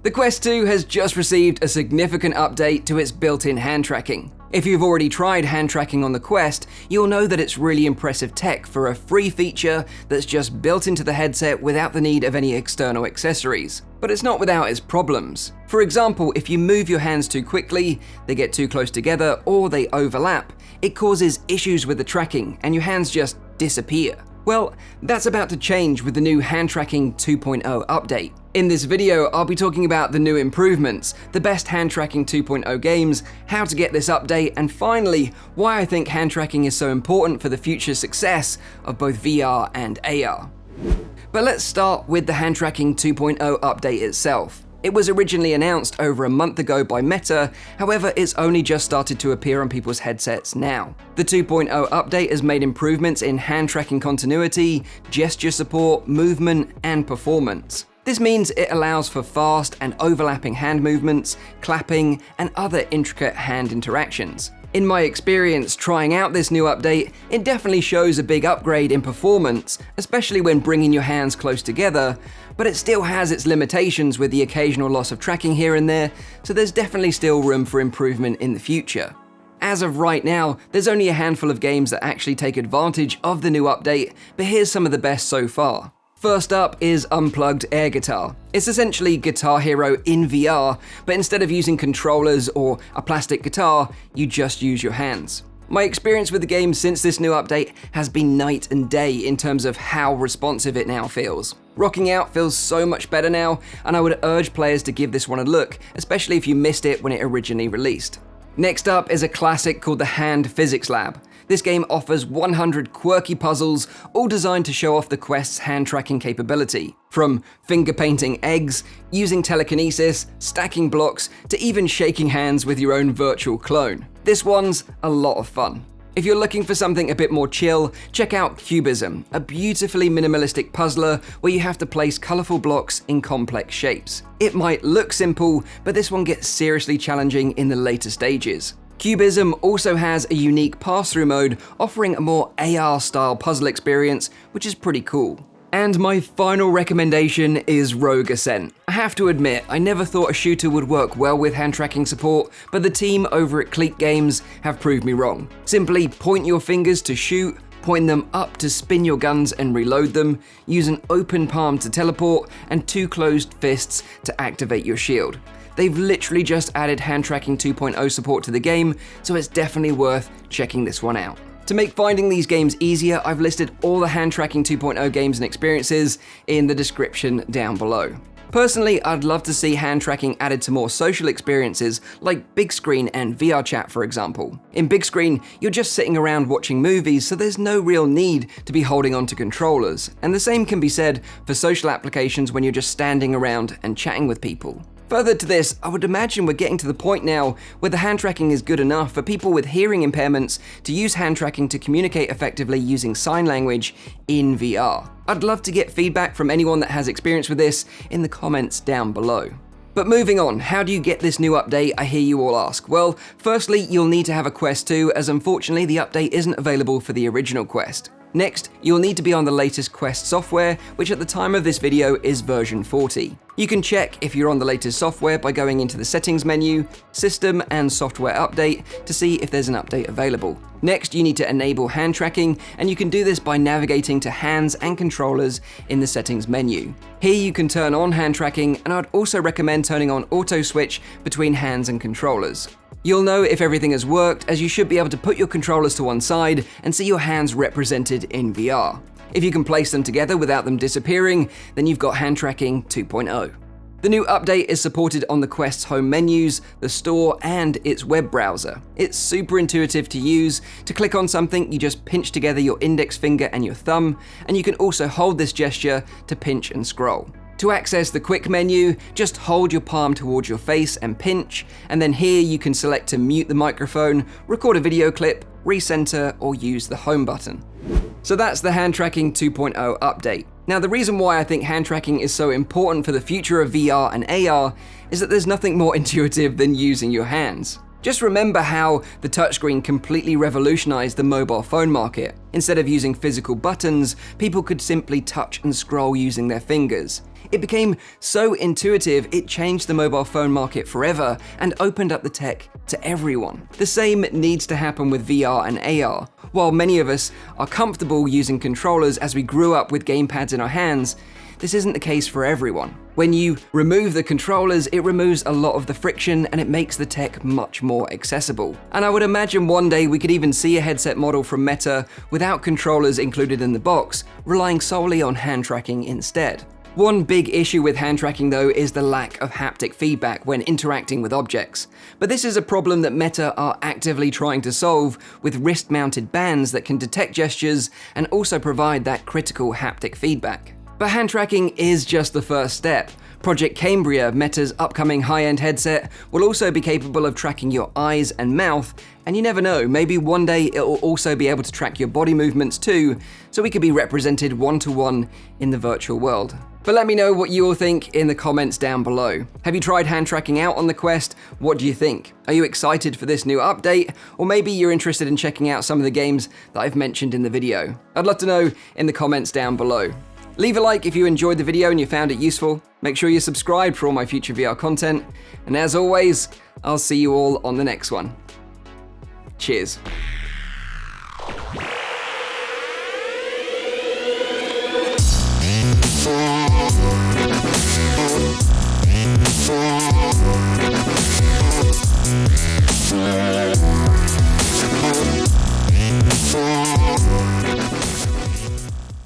The Quest 2 has just received a significant update to its built-in hand tracking. If you've already tried hand tracking on the Quest, you'll know that it's really impressive tech for a free feature that's just built into the headset without the need of any external accessories. But it's not without its problems. For example, if you move your hands too quickly, they get too close together, or they overlap, it causes issues with the tracking and your hands just disappear. Well, that's about to change with the new Hand Tracking 2.0 update. In this video, I'll be talking about the new improvements, the best Hand Tracking 2.0 games, how to get this update, and finally, why I think hand tracking is so important for the future success of both VR and AR. But let's start with the Hand Tracking 2.0 update itself. It was originally announced over a month ago by Meta, however it's only just started to appear on people's headsets now. The 2.0 update has made improvements in hand tracking continuity, gesture support, movement, and performance. This means it allows for fast and overlapping hand movements, clapping, and other intricate hand interactions. In my experience trying out this new update, it definitely shows a big upgrade in performance, especially when bringing your hands close together, but it still has its limitations with the occasional loss of tracking here and there, so there's definitely still room for improvement in the future. As of right now, there's only a handful of games that actually take advantage of the new update, but here's some of the best so far. First up is Unplugged air guitar. It's essentially Guitar Hero in VR, but instead of using controllers or a plastic guitar, you just use your hands. My experience with the game since this new update has been night and day in terms of how responsive it now feels. Rocking out feels so much better now, and I would urge players to give this one a look, especially if you missed it when it originally released. Next up is a classic called the Hand Physics Lab. This game offers 100 quirky puzzles, all designed to show off the Quest's hand tracking capability. From finger painting eggs, using telekinesis, stacking blocks, to even shaking hands with your own virtual clone. This one's a lot of fun. If you're looking for something a bit more chill, check out Cubism, a beautifully minimalistic puzzler where you have to place colourful blocks in complex shapes. It might look simple, but this one gets seriously challenging in the later stages. Cubism also has a unique pass-through mode, offering a more AR-style puzzle experience, which is pretty cool. And my final recommendation is Rogue Ascent. I have to admit, I never thought a shooter would work well with hand tracking support, but the team over at Clique Games have proved me wrong. Simply point your fingers to shoot, point them up to spin your guns and reload them, use an open palm to teleport, and 2 closed fists to activate your shield. They've literally just added Hand Tracking 2.0 support to the game, so it's definitely worth checking this one out. To make finding these games easier, I've listed all the Hand Tracking 2.0 games and experiences in the description down below. Personally, I'd love to see hand tracking added to more social experiences like big screen and VR chat, for example. In big screen, you're just sitting around watching movies, so there's no real need to be holding onto controllers. And the same can be said for social applications when you're just standing around and chatting with people. Further to this, I would imagine we're getting to the point now where the hand tracking is good enough for people with hearing impairments to use hand tracking to communicate effectively using sign language in VR. I'd love to get feedback from anyone that has experience with this in the comments down below. But moving on, how do you get this new update, I hear you all ask? Well, firstly, you'll need to have a Quest 2, as unfortunately the update isn't available for the original Quest. Next, you'll need to be on the latest Quest software, which at the time of this video is version 40. You can check if you're on the latest software by going into the Settings menu, System and Software Update to see if there's an update available. Next, you need to enable hand tracking, and you can do this by navigating to Hands and Controllers in the Settings menu. Here you can turn on hand tracking, and I'd also recommend turning on auto switch between hands and controllers. You'll know if everything has worked, as you should be able to put your controllers to one side and see your hands represented in VR. If you can place them together without them disappearing, then you've got Hand Tracking 2.0. The new update is supported on the Quest's home menus, the store, and its web browser. It's super intuitive to use. To click on something, you just pinch together your index finger and your thumb, and you can also hold this gesture to pinch and scroll. To access the quick menu, just hold your palm towards your face and pinch, and then here you can select to mute the microphone, record a video clip, recenter, or use the home button. So that's the Hand Tracking 2.0 update. Now, the reason why I think hand tracking is so important for the future of VR and AR is that there's nothing more intuitive than using your hands. Just remember how the touchscreen completely revolutionized the mobile phone market. Instead of using physical buttons, people could simply touch and scroll using their fingers. It became so intuitive, it changed the mobile phone market forever and opened up the tech to everyone. The same needs to happen with VR and AR. While many of us are comfortable using controllers as we grew up with gamepads in our hands, this isn't the case for everyone. When you remove the controllers, it removes a lot of the friction and it makes the tech much more accessible. And I would imagine one day we could even see a headset model from Meta without controllers included in the box, relying solely on hand tracking instead. One big issue with hand tracking though is the lack of haptic feedback when interacting with objects. But this is a problem that Meta are actively trying to solve with wrist-mounted bands that can detect gestures and also provide that critical haptic feedback. But hand tracking is just the first step. Project Cambria, Meta's upcoming high-end headset, will also be capable of tracking your eyes and mouth, and you never know, maybe one day it will also be able to track your body movements too, so we could be represented one-to-one in the virtual world. But let me know what you all think in the comments down below. Have you tried hand tracking out on the Quest? What do you think? Are you excited for this new update? Or maybe you're interested in checking out some of the games that I've mentioned in the video? I'd love to know in the comments down below. Leave a like if you enjoyed the video and you found it useful. Make sure you're subscribed for all my future VR content. And as always, I'll see you all on the next one. Cheers. Oh,